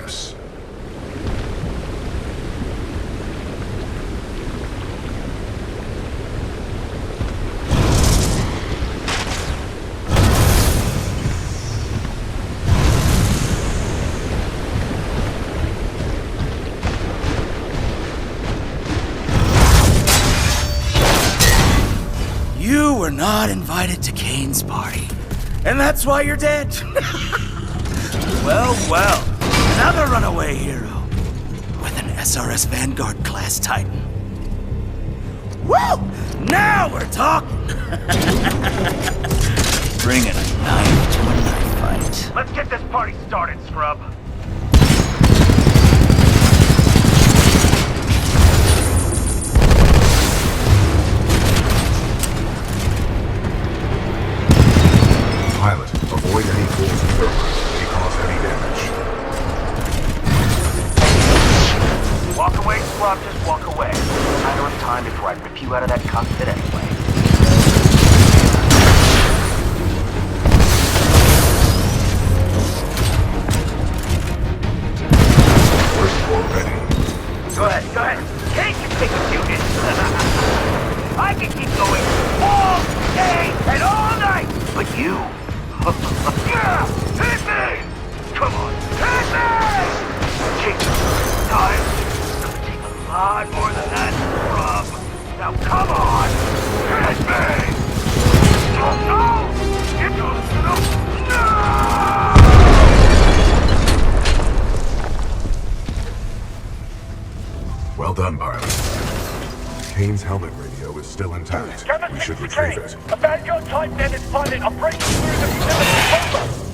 this. You were not invited to Kane's party, and that's why you're dead. Well, well, another runaway hero with an SRS Vanguard class Titan. Woo! Now we're talking. Bringing a knife to a knife fight. Let's get this party started, scrub. Pilot, avoid any pools of thermite. May cause heavy damage. Walk away, scrub, just walk away. Matter of time before I rip you out of that cockpit anyway. First floor ready. Go ahead, go ahead. Kane can take a few hits. I can keep going all day and all night. But you... Yeah! Hit me! Come on, hit me! King, time. It's gonna take a lot more than that, scrub. Now come on! Hit me! Oh no! Get those no! Well done, pilot. Kane's helmet radio is still intact. We should retrieve it. A Vanguard Titan and its pilot are breaking through the facility. Over!